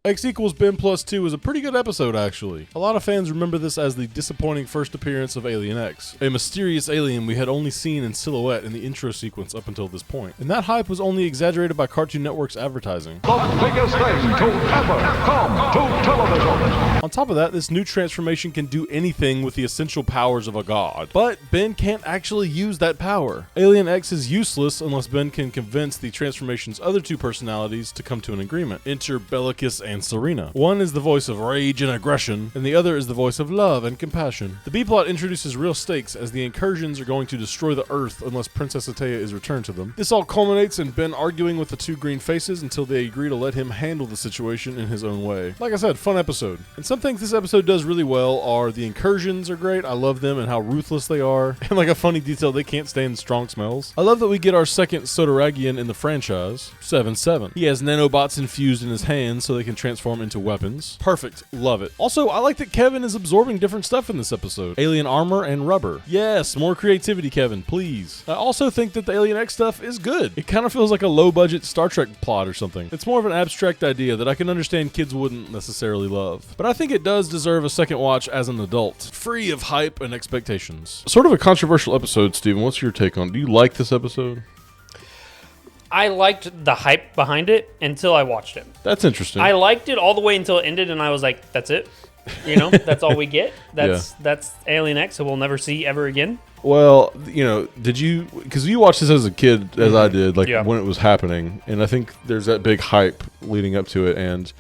X equals Ben plus 2 is a pretty good episode, actually. A lot of fans remember this as the disappointing first appearance of Alien X, a mysterious alien we had only seen in silhouette in the intro sequence up until this point. And that hype was only exaggerated by Cartoon Network's advertising. The biggest thing to ever come to television. On top of that, this new transformation can do anything with the essential powers of a god. But Ben can't actually use that power. Alien X is useless unless Ben can convince the transformation's other two personalities to come to an agreement. Enter Bellicus and Serena. One is the voice of rage and aggression, and the other is the voice of love and compassion. The B-plot introduces real stakes as the incursions are going to destroy the Earth unless Princess Atea is returned to them. This all culminates in Ben arguing with the two green faces until they agree to let him handle the situation in his own way. Like I said, fun episode. And some things this episode does really well are the incursions are great. I love them and how ruthless they are. And like a funny detail, they can't stand strong smells. I love that we get our second Sodoragian in the franchise, 7-7. He has nanobots infused in his hands so they can transform into weapons. Perfect. Love it. Also, I like that Kevin is absorbing different stuff in this episode. Alien armor and rubber. Yes, more creativity, Kevin, please. I also think that the Alien X stuff is good. It kind of feels like a low-budget Star Trek plot or something. It's more of an abstract idea that I can understand kids wouldn't necessarily love. But I think it does deserve a second watch as an adult, free of hype and expectations. Sort of a controversial episode, Steven. What's your take on it? Do you like this episode? I liked the hype behind it until I watched it. That's interesting. I liked it all the way until it ended, and I was like, that's it? You know, that's all we get? That's Alien X, so we'll never see ever again? Well, you know, did you, because you watched this as a kid, as I did, like when it was happening, and I think there's that big hype leading up to it, and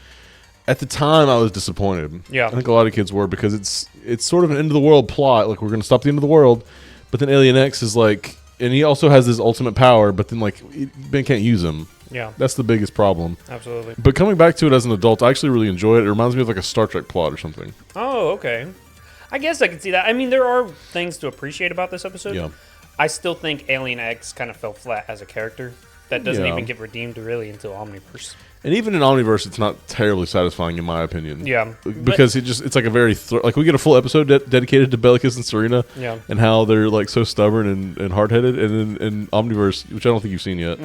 at the time I was disappointed. Yeah. I think a lot of kids were, because it's sort of an end of the world plot, like we're going to stop the end of the world, but then Alien X is like, and he also has this ultimate power, but then like Ben can't use him. Yeah. That's the biggest problem. Absolutely. But coming back to it as an adult, I actually really enjoy it. It reminds me of like a Star Trek plot or something. Oh, okay. I guess I can see that. I mean, there are things to appreciate about this episode. Yeah. I still think Alien X kind of fell flat as a character. That doesn't even get redeemed really until Omniverse. And even in Omniverse, it's not terribly satisfying in my opinion. Yeah. Because it's like a very, like we get a full episode dedicated to Bellicus and Serena. Yeah. And how they're like so stubborn and hard-headed. And then in Omniverse, which I don't think you've seen yet,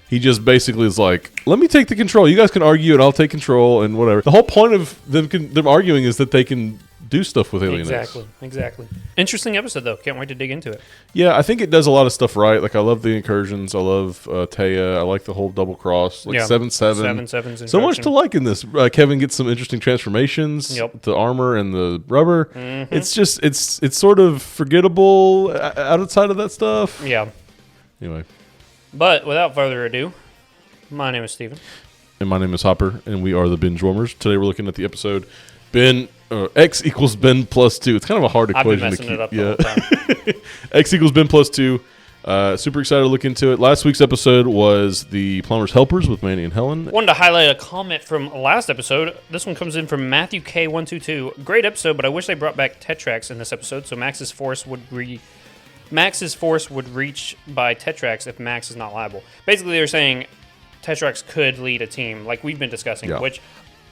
he just basically is like, let me take the control. You guys can argue and I'll take control and whatever. The whole point of them arguing is that they can do stuff with Alien X. Exactly. Interesting episode, though. Can't wait to dig into it. Yeah, I think it does a lot of stuff right. Like, I love the incursions. I love Taya. I like the whole double cross. Like, 7-7. 7-7's so much to like in this. Kevin gets some interesting transformations. Yep. The armor and the rubber. It's just, it's sort of forgettable outside of that stuff. Yeah. Anyway. But without further ado, my name is Steven. And my name is Hopper, and we are the Binge Warmers. Today we're looking at the episode X equals Ben plus 2. It's kind of a hard equation to keep. I've been messing it up the whole time. X equals Ben plus 2. Super excited to look into it. Last week's episode was the Plumber's Helpers with Manny and Helen. Wanted to highlight a comment from last episode. This one comes in from Matthew K122. Great episode, but I wish they brought back Tetrax in this episode so Max's force would reach by Tetrax if Max is not liable. Basically, they're saying Tetrax could lead a team, like we've been discussing, which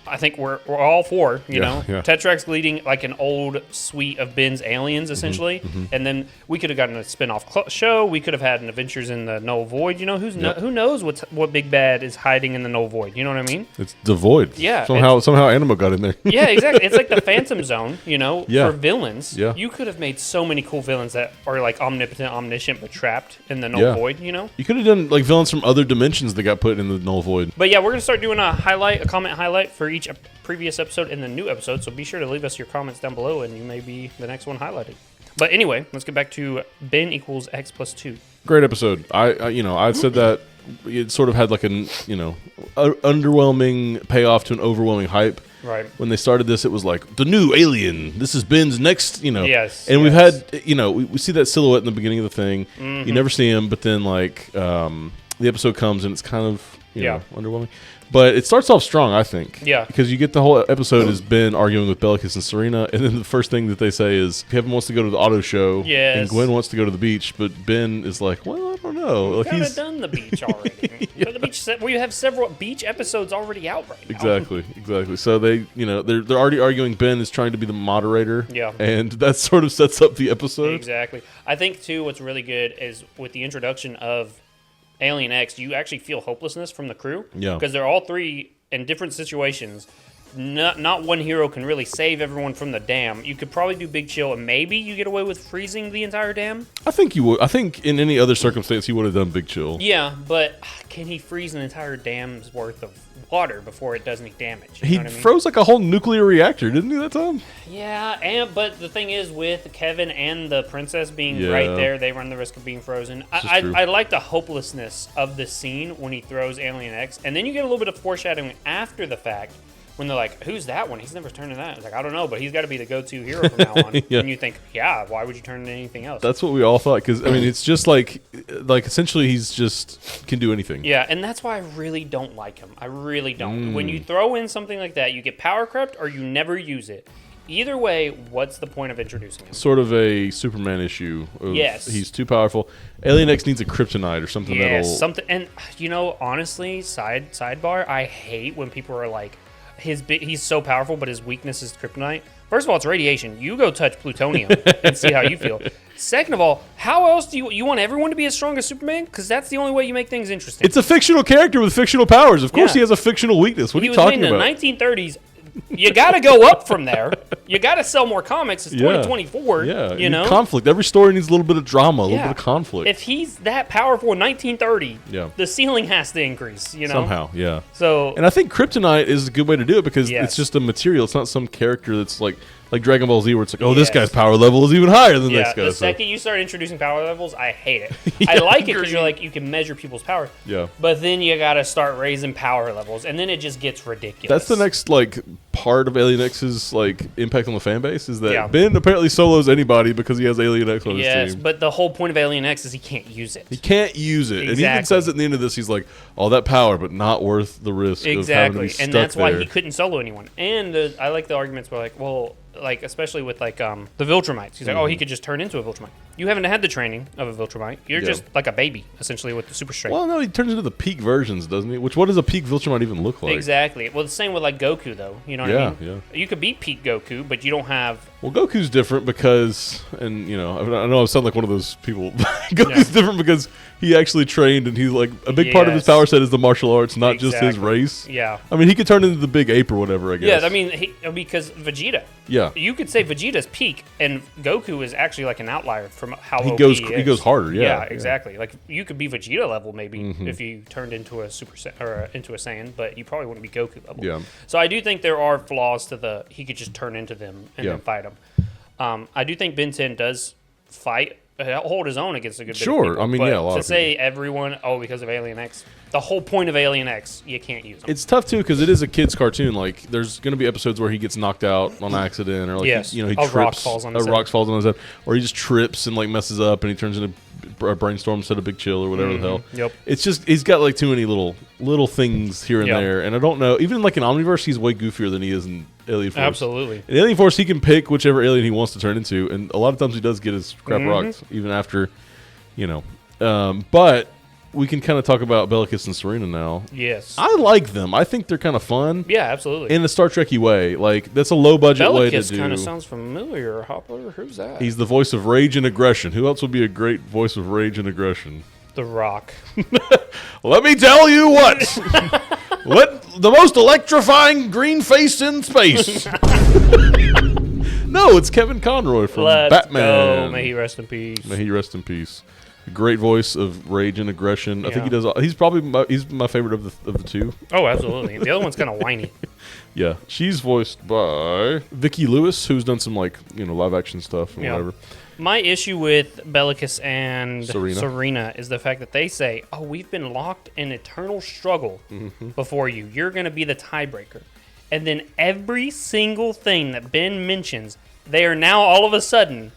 I think we're all for, you know. Yeah. Tetrax leading like an old suite of Ben's aliens, essentially. And then we could have gotten a spin-off show. We could have had an Adventures in the Null Void. You know, who knows what big bad is hiding in the Null Void. You know what I mean? It's the Void. Yeah. Somehow Anima got in there. Yeah, exactly. It's like the Phantom Zone, you know, for villains. Yeah. You could have made so many cool villains that are like omnipotent, omniscient, but trapped in the Null Void, you know? You could have done like villains from other dimensions that got put in the Null Void. But yeah, we're going to start doing a comment highlight for each previous episode and the new episode, so be sure to leave us your comments down below and you may be the next one highlighted. But anyway, let's get back to Ben equals X plus 2. Great episode. I'd said that it sort of had like an underwhelming payoff to an overwhelming hype. Right. When they started this, it was like the new alien. This is Ben's next, Yes. And we've had, we see that silhouette in the beginning of the thing. You never see him, but then like the episode comes and it's kind of underwhelming. But it starts off strong, I think. Yeah. Because you get the whole episode is Ben arguing with Bellicus and Serena, and then the first thing that they say is Kevin wants to go to the auto show, and Gwen wants to go to the beach, but Ben is like, well, I don't know. We've kind of done the beach already. The beach, we have several beach episodes already out right now. Exactly. So they, they're already arguing Ben is trying to be the moderator. Yeah. And that sort of sets up the episode. Exactly. I think, too, what's really good is with the introduction of Alien X, you actually feel hopelessness from the crew. Yeah. Because they're all three in different situations, not one hero can really save everyone from the dam. You could probably do Big Chill, and maybe you get away with freezing the entire dam. I think you would. I think in any other circumstance, he would have done Big Chill. Yeah, but can he freeze an entire dam's worth of water before it does any damage? You know what I mean? Froze like a whole nuclear reactor, didn't he, that time? Yeah, but the thing is, with Kevin and the princess being right there, they run the risk of being frozen. I like the hopelessness of the scene when he throws Alien X, and then you get a little bit of foreshadowing after the fact when they're like, "Who's that one? He's never turned to that." It's like, I don't know, but he's got to be the go-to hero from now on. And you think, why would you turn into anything else? That's what we all thought, because I mean, it's just like essentially he's just can do anything. Yeah, and that's why I really don't like him. I really don't. When you throw in something like that, you get power crept or you never use it. Either way, what's the point of introducing him? Sort of a Superman issue. Yes. He's too powerful. Alien X needs a kryptonite or something something. And, honestly, sidebar, I hate when people are like, he's so powerful, but his weakness is kryptonite. First of all, it's radiation. You go touch plutonium and see how you feel. Second of all, how else do you want everyone to be as strong as Superman? Because that's the only way you make things interesting. It's a fictional character with fictional powers. Of course he has a fictional weakness. What are you talking about? He was made in the 1930s. You got to go up from there. You got to sell more comics. It's 2024. Yeah, you know, conflict. Every story needs a little bit of drama, a little bit of conflict. If he's that powerful in 1930, the ceiling has to increase. Somehow, yeah. So, and I think kryptonite is a good way to do it because it's just a material. It's not some character that's like Dragon Ball Z, where it's like, this guy's power level is even higher than this guy. The second you start introducing power levels, I hate it. I like it because you're like, you can measure people's power. Yeah. But then you got to start raising power levels, and then it just gets ridiculous. That's the next part of Alien X's impact on the fan base is that Ben apparently solos anybody because he has Alien X on his team. Yes, but the whole point of Alien X is he can't use it. He can't use it. Exactly. And he even says at the end of this, he's like, all that power, but not worth the risk of having to be stuck and that's there. Why he couldn't solo anyone. And I like the arguments where especially with the Viltrumites. He's like, he could just turn into a Viltrumite. You haven't had the training of a Viltrumite. You're just like a baby, essentially, with the super strength. Well, no, he turns into the peak versions, doesn't he? What does a peak Viltrumite even look like? Exactly. Well, the same with Goku, though. You know what I mean? Yeah. You could be peak Goku, but you don't have... Well, Goku's different because, and I know I sound like one of those people. Goku's different because he actually trained, and he's a big part of his power set is the martial arts, not just his race. Yeah. I mean, he could turn into the big ape or whatever, I guess. Yeah, I mean, because Vegeta. Yeah. You could say Vegeta's peak, and Goku is actually an outlier from how he goes. He goes harder. Yeah, exactly. Like you could be Vegeta level maybe if you turned into a into a Saiyan, but you probably wouldn't be Goku level. Yeah. So I do think there are flaws to he could just turn into them and then fight them. I do think Ben 10 does hold his own against a good bit of people. I mean, a lot of people. Say everyone, because of Alien X, the whole point of Alien X, you can't use them. It's tough, too, because it is a kid's cartoon. There's going to be episodes where he gets knocked out on accident, or, he trips. Rock falls on his head. Or he just trips and, messes up, and he turns into a brainstorm instead of Big Chill or whatever the hell. Yep. It's just, he's got, too many little things here and there, and I don't know. Even, in Omniverse, he's way goofier than he is in Alien Force. Absolutely. In Alien Force, he can pick whichever alien he wants to turn into, and a lot of times he does get his crap rocked, even after, but we can kind of talk about Bellicus and Serena now. Yes. I like them. I think they're kind of fun. Yeah, absolutely. In a Star Trek-y way. That's a low-budget way to do. Bellicus kind of sounds familiar, Hopper. Who's that? He's the voice of rage and aggression. Who else would be a great voice of rage and aggression? The Rock. Let me tell you what. The most electrifying green face in space. No, it's Kevin Conroy from Batman. Go. May he rest in peace. May he rest in peace. Great voice of rage and aggression. Yeah. I think he does. He's probably he's my favorite of the two. Oh, absolutely. The other one's kind of whiny. Yeah, she's voiced by Vicki Lewis, who's done some live action stuff and whatever. My issue with Bellicus and Serena is the fact that they say, we've been locked in eternal struggle before you. You're going to be the tiebreaker. And then every single thing that Ben mentions, they are now all of a sudden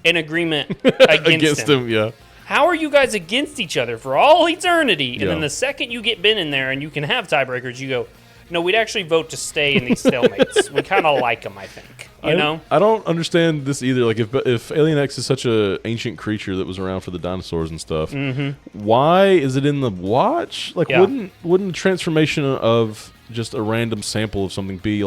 in agreement against him. Yeah. How are you guys against each other for all eternity? And then the second you get Ben in there and you can have tiebreakers, you go, no, we'd actually vote to stay in these stalemates. We kind of like them, I think. You know? I don't understand this either. If Alien X is such an ancient creature that was around for the dinosaurs and stuff, why is it in the watch? Wouldn't the transformation of just a random sample of something be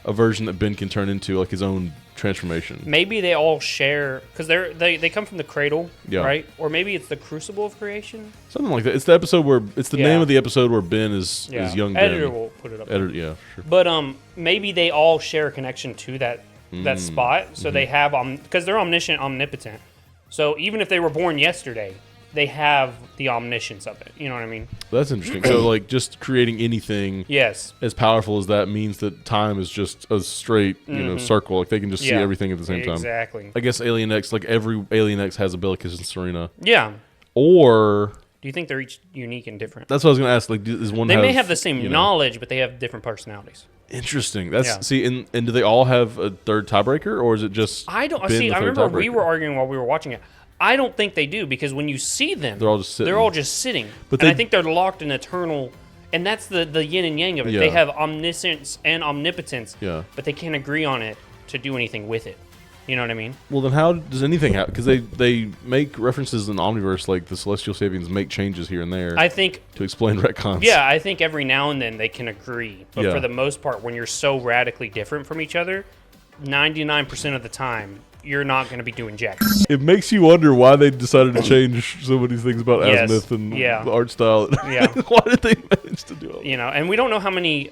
a version that Ben can turn into, like his own transformation. Maybe they all share because they come from the cradle, Yeah. right? Or maybe it's the crucible of creation. Something like that. It's the episode where it's the name of the episode where Ben is young Ben. Editor will put it up. Yeah, sure. But maybe they all share a connection to that spot, so they have because they're omniscient, omnipotent. So even if they were born yesterday, they have the omniscience of it. You know what I mean? That's interesting. So, like, just creating anything Yes. as powerful as that means that time is just a straight, circle. Like, they can just see everything at the same time. Exactly. I guess Alien X, like, every Alien X has a Bellicus and Serena. Yeah. Or... Do you think they're each unique and different? That's what I was going to ask. Like, does one They may have the same knowledge, but they have different personalities. Interesting. See, and do they all have a third tiebreaker, or is it just... I remember we were arguing while we were watching it. I don't think they do, because when you see them, they're all just sitting. But I think they're locked in eternal, and that's the yin and yang of it. Yeah. They have omniscience and omnipotence, but they can't agree on it to do anything with it. You know what I mean? Well, then how does anything happen? Because they make references in the Omniverse, like the Celestial Sapiens make changes here and there. I think to explain retcons. Yeah, I think every now and then they can agree, but Yeah. for the most part, when you're so radically different from each other, 99% of the time, you're not going to be doing jack. It makes you wonder why they decided to change so many things about Azimuth and the art style. Yeah. Why did they manage to do it? You know, and we don't know how many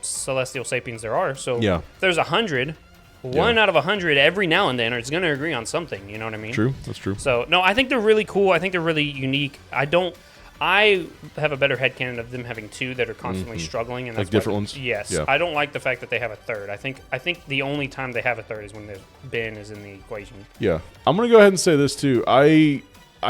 Celestial Sapiens there are. So if there's 100, one out of 100 every now and then is going to agree on something. You know what I mean? True. That's true. So, no, I think they're really cool. I think they're really unique. I have a better headcanon of them having two that are constantly struggling, and that's like different ones. Yes, I don't like the fact that they have a third. I think the only time they have a third is when Ben is in the equation. Yeah, I'm gonna go ahead and say this too. I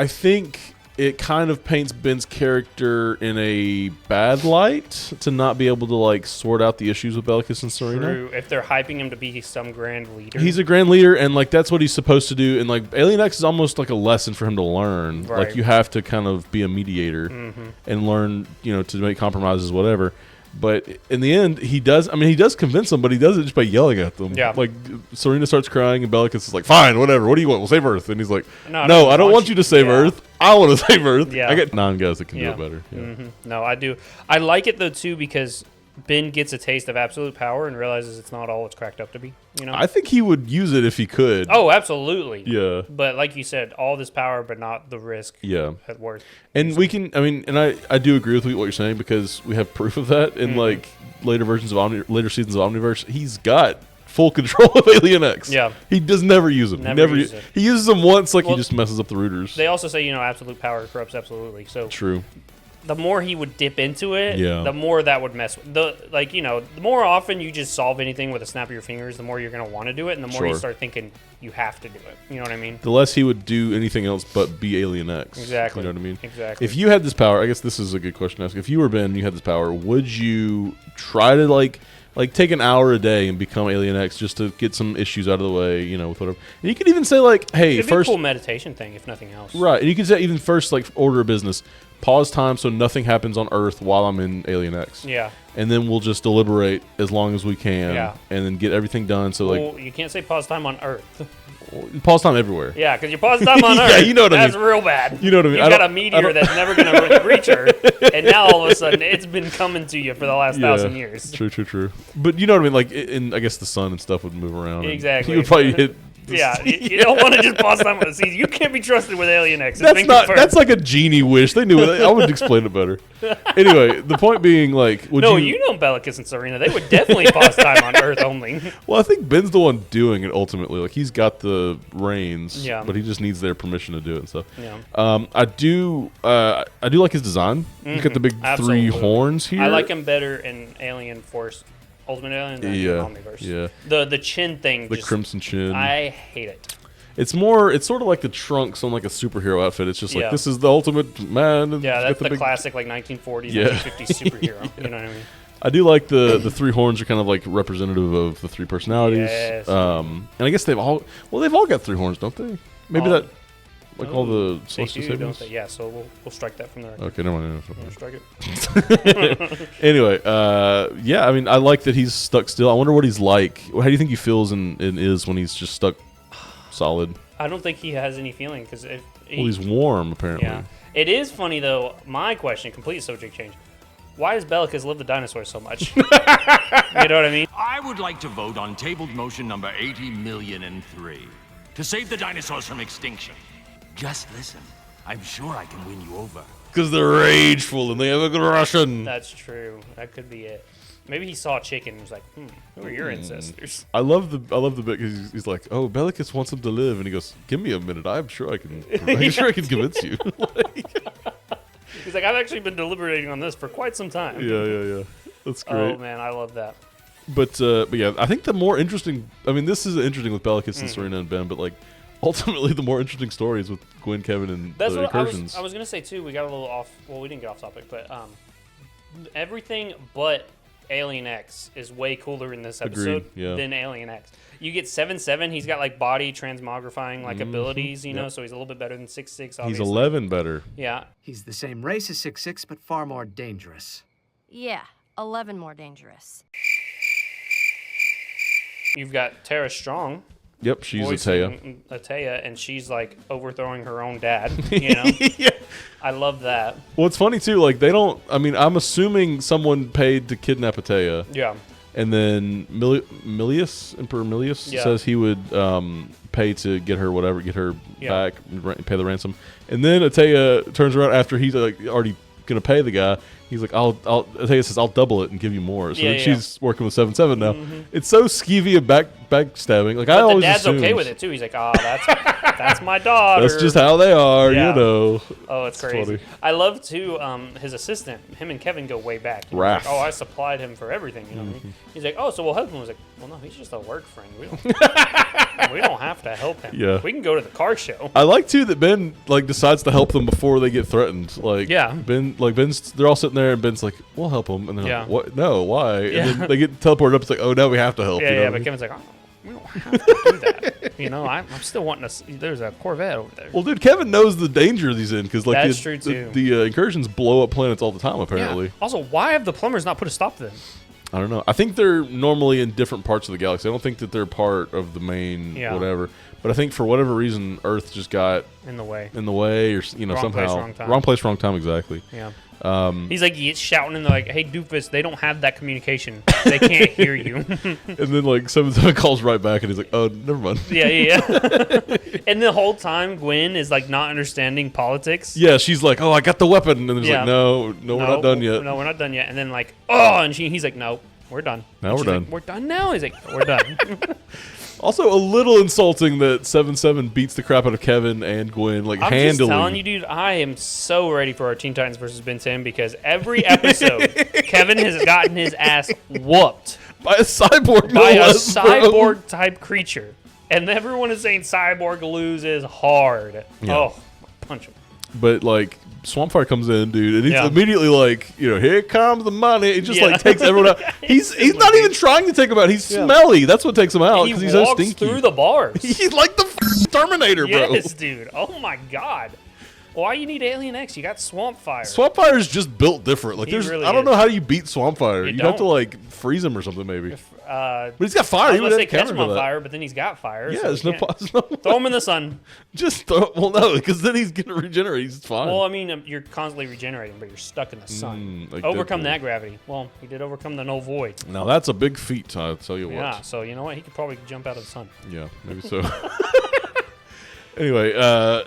think it kind of paints Ben's character in a bad light to not be able to like sort out the issues with Bellicus and Serena. True. If they're hyping him to be some grand leader, he's a grand leader, and like that's what he's supposed to do. And like Alien X is almost like a lesson for him to learn. Right. Like you have to kind of be a mediator and learn, to make compromises, whatever. But in the end, he does convince them, but he does it just by yelling at them. Yeah. Like, Serena starts crying, and Bellicus is like, fine, whatever. What do you want? We'll save Earth. And he's like, no, I don't want you to save Earth. I want to save Earth. Yeah. I got 9 guys that can do it better. Yeah. No, I do. I like it, though, too, because Ben gets a taste of absolute power and realizes it's not all it's cracked up to be. I think he would use it if he could. Oh, absolutely. Yeah. But like you said, all this power, but not the risk. Yeah. At worth. And we can, I do agree with what you're saying, because we have proof of that in like later versions of later seasons of Omniverse. He's got full control of Alien X. Yeah. He does never use them. He uses them once, like he just messes up the rooters. They also say, absolute power corrupts absolutely. So true. The more he would dip into it, the more that would mess with the more often you just solve anything with a snap of your fingers, the more you're going to want to do it, and the more you start thinking you have to do it. You know what I mean? The less he would do anything else but be Alien X. Exactly. You know what I mean? Exactly. If you had this power, I guess this is a good question to ask. If you were Ben and you had this power, would you try to like take an hour a day and become Alien X just to get some issues out of the way, with whatever? And you could even say like, hey, it'd first be a cool meditation thing, if nothing else. Right. And you could say even first, like, order of business. Pause time so nothing happens on Earth while I'm in Alien X. Yeah. And then we'll just deliberate as long as we can. Yeah. And then get everything done. So, well, you can't say pause time on Earth. Pause time everywhere. Yeah, because you pause time on Earth. Yeah, you know what I mean. That's real bad. You know what I mean. You've got a meteor that's never going to reach Earth, and now all of a sudden it's been coming to you for the last 1,000 years. True. But you know what I mean? Like, I guess the sun and stuff would move around. Exactly. You would probably hit... Yeah, you don't want to just pause time on the season. You can't be trusted with Alien X. That's like a genie wish. They knew it. I would explain it better. Anyway, the point being, like, you know Bellicus and Serena. They would definitely pause time on Earth only. Well, I think Ben's the one doing it ultimately. Like, he's got the reins, but he just needs their permission to do it and stuff. Yeah. I do like his design. He's got the big 3 horns here. I like him better in Alien Force. Ultimate Alien than Omniverse. Yeah. The chin thing. The crimson chin. I hate it. It's sort of like the trunks on like a superhero outfit. It's just like, this is the ultimate man. Yeah, that's the classic like 1940s, 1950s superhero. You know what I mean? I do like the 3 horns are kind of like representative of the 3 personalities. Yes. And I guess they've all got 3 horns, don't they? Maybe that. Like all the Celestial Sapiens? Don't they? Yeah, so we'll strike that from the record. Okay, never mind. We'll strike it. Anyway, I like that he's stuck still. I wonder what he's like. How do you think he feels and is when he's just stuck solid? I don't think he has any feeling because he's warm apparently. Yeah, it is funny though. My question, complete subject change. why does Bellicus love the dinosaurs so much? You know what I mean? I would like to vote on tabled motion number 80,000,003 to save the dinosaurs from extinction. Just listen. I'm sure I can win you over. Because they're rageful and they have aggression. That's true. That could be it. Maybe he saw a chicken and was like, who are your ancestors? I love the bit because he's like, oh, Bellicus wants him to live, and he goes, give me a minute. I'm sure I can convince you. He's like, I've actually been deliberating on this for quite some time. Yeah. That's great. Oh man, I love that. But yeah, I think the more interesting. I mean, this is interesting with Bellicus and Serena and Ben, but like ultimately the more interesting story is with Gwen, Kevin, and That's the what incursions. I was gonna say too. We got a little off. Well, we didn't get off topic, but everything but Alien X is way cooler in this episode than Alien X. You get 7/7. He's got like body transmogrifying like abilities, you know, so he's a little bit better than 6/6. He's 11 better. Yeah. He's the same race as 6/6, but far more dangerous. Yeah, 11 more dangerous. You've got Tara Strong. Yep, she's Ataya, and she's like overthrowing her own dad. You know, yeah. I love that. Well, it's funny too. Like they don't. I mean, I'm assuming someone paid to kidnap Ataya. Yeah. And then Emperor Milius says he would pay to get her back, pay the ransom. And then Ataya turns around after he's like already gonna pay the guy. He's like, Ataya says, I'll double it and give you more. So then she's working with 7/7 now. It's so skeevy and backstabbing. Like, I always the dad's assumed, okay with it too. He's like, that's my daughter. That's just how they are, you know. Oh, it's crazy. Funny. I love too. His assistant, him and Kevin go way back. Raph. Like, I supplied him for everything. You know what I mean? He's like, so we'll help him. I was like, well, no, he's just a work friend. We don't have to help him. Yeah. We can go to the car show. I like too that Ben like decides to help them before they get threatened. Like, Ben's they're all sitting there and Ben's like, we'll help them. And they're like, what? No, why? And then they get teleported up. It's like, oh, now we have to help. But Kevin's like, we don't have to do that. You know, I'm still wanting to. There's a Corvette over there. Well, dude, Kevin knows the danger he's in because like that's true too. The incursions blow up planets all the time. Apparently. Yeah. Also, why have the plumbers not put a stop to them? I don't know. I think they're normally in different parts of the galaxy. I don't think that they're part of the main whatever. But I think for whatever reason, Earth just got in the way, or wrong place, wrong place, wrong time. Exactly. Yeah. He's like shouting and they're like, "Hey, doofus! They don't have that communication. They can't hear you." And then like 7/7 calls right back, and he's like, "Oh, never mind." Yeah. And the whole time, Gwen is like not understanding politics. Yeah, she's like, "Oh, I got the weapon," and he's like, "No, we're not done yet." No, we're not done yet. And then like, and he's like, "No, we're done." Now we're done. Like, we're done now. He's like, "We're done." Also, a little insulting that 7/7 beats the crap out of Kevin and Gwen, like handily. I'm just telling you, dude, I am so ready for our Teen Titans versus Ben 10 because every episode, Kevin has gotten his ass whooped by a cyborg, cyborg type creature, and everyone is saying Cyborg loses hard. Yeah. Oh, punch him. But like. Swampfire comes in, dude, and he's immediately like, here comes the money. He just like takes everyone out. He's not even trying to take him out. He's smelly. That's what takes him out because he's so stinky. He walks through the bars. He's like the Terminator, bro. Yes, dude. Oh my god. Why you need Alien X? You got Swampfire. Swampfire is just built different. Like I don't know how you beat Swampfire. You have to like freeze him or something, maybe. But he's got fire. I was going to say catch him on fire, but then he's got fire. Yeah, so there's no throw him in the sun. Just throw. Well, no, because then he's going to regenerate. He's fine. Well, I mean, you're constantly regenerating, but you're stuck in the sun. Like overcome that gravity. Well, he did overcome the no void. Now that's a big feat. I'll tell you what. Yeah. So you know what? He could probably jump out of the sun. Yeah, maybe so. Anyway,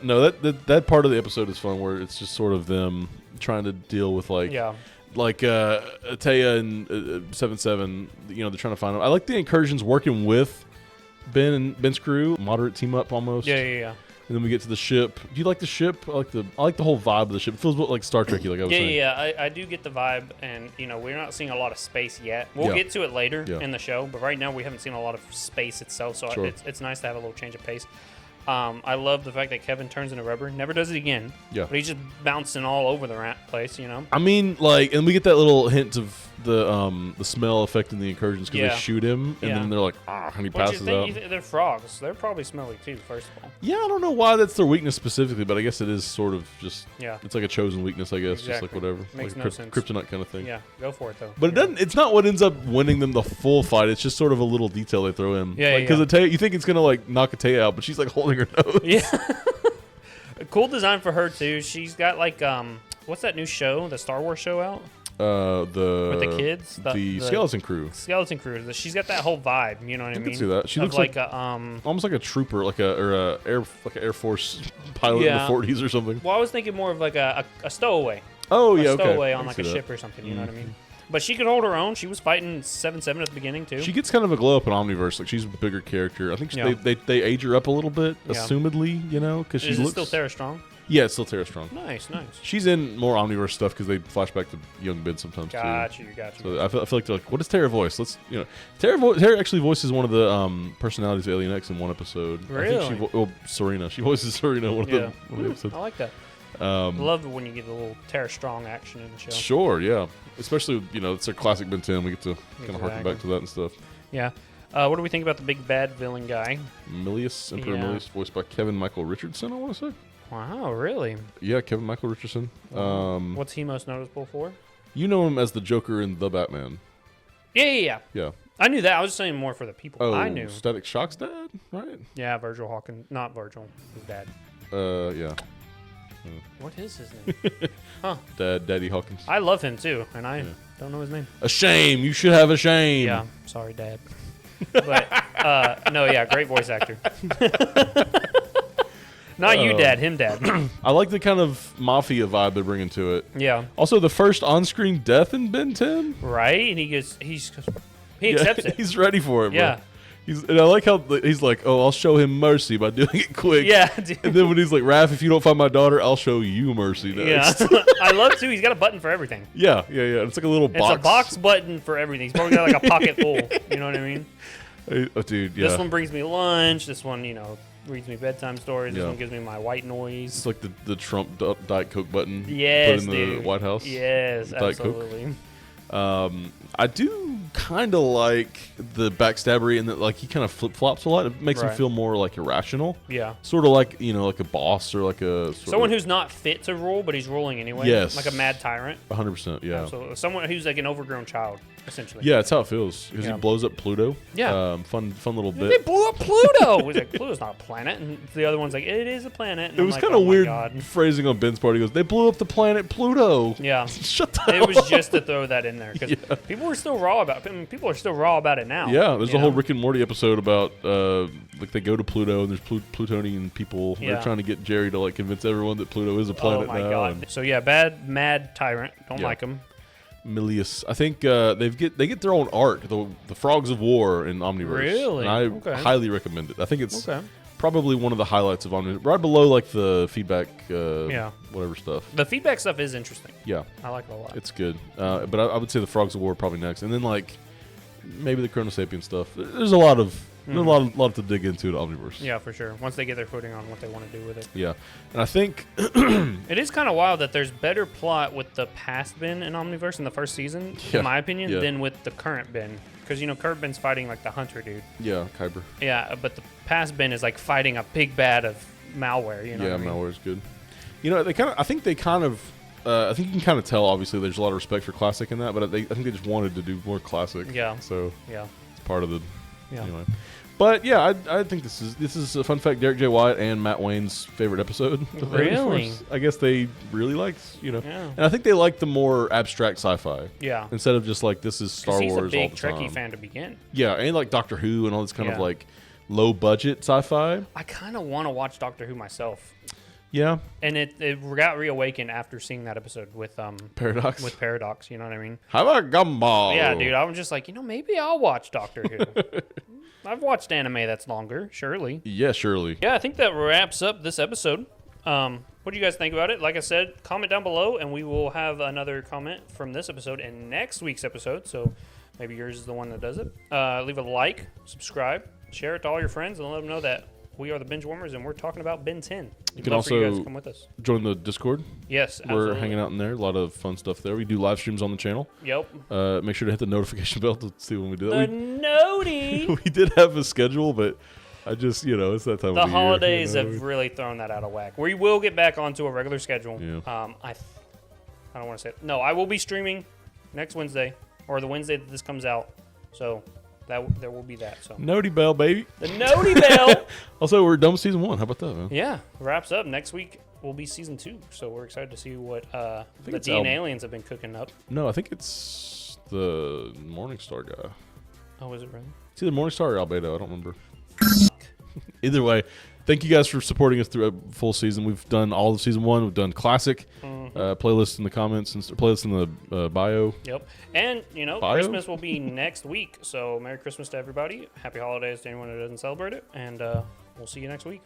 no, that part of the episode is fun where it's just sort of them trying to deal with like Ataya and 7/7. They're trying to find them. I like the incursions working with Ben and Ben's crew, moderate team up almost. Yeah. And then we get to the ship. Do you like the ship? I like the whole vibe of the ship. It feels like Star Trek-y, like I was saying. Yeah. I do get the vibe, and we're not seeing a lot of space yet. We'll get to it later in the show, but right now we haven't seen a lot of space itself, so it's nice to have a little change of pace. I love the fact that Kevin turns into rubber, never does it again. Yeah, but he's just bouncing all over the place. I mean, like, and we get that little hint of the smell affecting the incursions because they shoot him, and then they're like, and he passes out. They're frogs. They're probably smelly too. First of all. Yeah, I don't know why that's their weakness specifically, but I guess it is sort of just. Yeah. It's like a chosen weakness, I guess, just like whatever. Makes like no sense. Kryptonite kind of thing. Yeah, go for it though. But it doesn't. It's not what ends up winning them the full fight. It's just sort of a little detail they throw in. Yeah, because you think it's gonna like knock Ataya out, but she's like holding her nose. Yeah. A cool design for her too. She's got like what's that new show? The Star Wars show out? With the kids, the skeleton crew. Skeleton crew. She's got that whole vibe. You know what I mean? I can see that. She looks like almost like a trooper, like an Air Force pilot in the 40s or something. Well, I was thinking more of like a stowaway. Oh yeah, a okay. Stowaway on like a ship or something. You know what I mean? But she could hold her own. She was fighting 7-7 at the beginning too. She gets kind of a glow up in Omniverse. Like she's a bigger character. I think they age her up a little bit, assumedly. You know, because she looks still Tara Strong. Yeah, it's still Tara Strong. Nice. She's in more Omniverse stuff because they flash back to young Ben sometimes too. Gotcha. So I feel like they're like, what does Tara voice? Let's Tara actually voices one of the personalities of Alien X in one episode. Really? I think Serena. She voices Serena in one of the episodes. I like that. Love it when you get a little Tara Strong action in the show. Sure, yeah. Especially, it's a classic Ben 10. We get to kind of harken back to that and stuff. Yeah. What do we think about the big bad villain guy? Milius, Emperor Milius, voiced by Kevin Michael Richardson, I want to say. Wow, really? Yeah, Kevin Michael Richardson. What's he most noticeable for? You know him as the Joker in The Batman. Yeah. I knew that. I was just saying more for the people. Oh, I knew. Static Shock's dad, right? Yeah, Virgil Hawkins. Not Virgil. His dad. Yeah. What is his name? Huh. Daddy Hawkins. I love him too, and I don't know his name. A shame. You should have a shame. Yeah. Sorry, Dad. But no, yeah, great voice actor. Not you, Dad. Him, Dad. I like the kind of mafia vibe they're bringing to it. Yeah. Also, the first on-screen death in Ben 10. Right, and he accepts it. He's ready for it. Bro. Yeah. And I like how he's like, oh, I'll show him mercy by doing it quick. Yeah. Dude. And then when he's like, Raph, if you don't find my daughter, I'll show you mercy next. Yeah. I love too. He's got a button for everything. Yeah. It's like a little box. It's a box button for everything. He's probably got like a pocket full. You know what I mean? Oh, dude, yeah. This one brings me lunch. This one, reads me bedtime stories. This Yeah. one gives me my white noise. It's like the Trump Diet Coke button. Yes, put in the White House. Yes, Diet absolutely. Coke. I do kind of like the backstabbery in that, like, he kind of flip flops a lot. It makes him feel more like irrational. Yeah. Sort of like like a boss or like a someone who's not fit to rule, but he's ruling anyway. Yes. Like a mad tyrant. 100%. Yeah. Absolutely. Someone who's like an overgrown child, essentially. Yeah, that's how it feels because he blows up Pluto. Yeah. Fun little bit. They blew up Pluto. He's like, Pluto's not a planet, and the other one's like, it is a planet. And it was kind of weird phrasing on Ben's part. He goes, they blew up the planet Pluto. Yeah. Shut the hell It was up. just to throw that in there because people were still raw about it. I mean, people are still raw about it now. Yeah, there's a whole Rick and Morty episode about like they go to Pluto and there's Plutonian people. Yeah. They're trying to get Jerry to like convince everyone that Pluto is a planet now. Oh my god! So yeah, bad mad tyrant. Don't like him. Milius. I think they get their own art, the Frogs of War in Omniverse. Really? And I highly recommend it. I think it's probably one of the highlights of Omniverse, right below like the feedback, whatever stuff. The feedback stuff is interesting. Yeah, I like it a lot. It's good. But I would say the Frogs of War probably next, and then like maybe the Chronosapien stuff. There's a lot of lot to dig into the Omniverse. Yeah, for sure. Once they get their footing on what they want to do with it. Yeah, and I think it is kind of wild that there's better plot with the past Ben in Omniverse in the first season, in my opinion, than with the current Ben. Because current Ben's fighting like the hunter dude. Yeah, Kyber. Yeah, but the past Ben is like fighting a big bad of malware. You know what I mean? Malware's good. I think you can kind of tell. Obviously, there's a lot of respect for classic in that, but I think they just wanted to do more classic. Yeah. So it's part of the. Yeah. Anyway. But yeah, I think this is a fun fact. Derek J. White and Matt Wayne's favorite episode. Really? I guess they really liked, Yeah. And I think they like the more abstract sci-fi. Yeah. Instead of just like this is Star Wars all the time. He's a big Trekkie fan to begin. Yeah, and like Doctor Who and all this kind of like low budget sci-fi. I kind of want to watch Doctor Who myself. Yeah. And it got reawakened after seeing that episode with Paradox. With Paradox, you know what I mean? How about Gumball? Yeah, dude. I was just like, maybe I'll watch Doctor Who. I've watched anime that's longer, surely. Yeah, surely. Yeah, I think that wraps up this episode. What do you guys think about it? Like I said, comment down below, and we will have another comment from this episode in next week's episode. So maybe yours is the one that does it. Leave a like, subscribe, share it to all your friends, and let them know that we are the Binge Warmers, and we're talking about Ben 10. You can also you guys to come with us. Join the Discord. Yes, absolutely. We're hanging out in there. A lot of fun stuff there. We do live streams on the channel. Yep. Make sure to hit the notification bell to see when we do that. The noti! We did have a schedule, but I just, it's that time of the year. The holidays have really thrown that out of whack. We will get back onto a regular schedule. Yeah. I don't want to say it. No, I will be streaming next Wednesday, or the Wednesday that this comes out. So there will be that. So Noti Bell, baby. The Noti Bell. Also, we're done with season 1. How about that, man? Yeah, wraps up next week. will be season 2. So we're excited to see what the it's D and aliens have been cooking up. No, I think it's the Morningstar guy. Oh, is it really? It's either Morningstar or Albedo. I don't remember. Either way, thank you guys for supporting us through a full season. We've done all of season 1. We've done classic playlist in the comments and playlist in the bio. Yep. And, you know, Bio? Christmas will be next week. So Merry Christmas to everybody. Happy holidays to anyone who doesn't celebrate it. And we'll see you next week.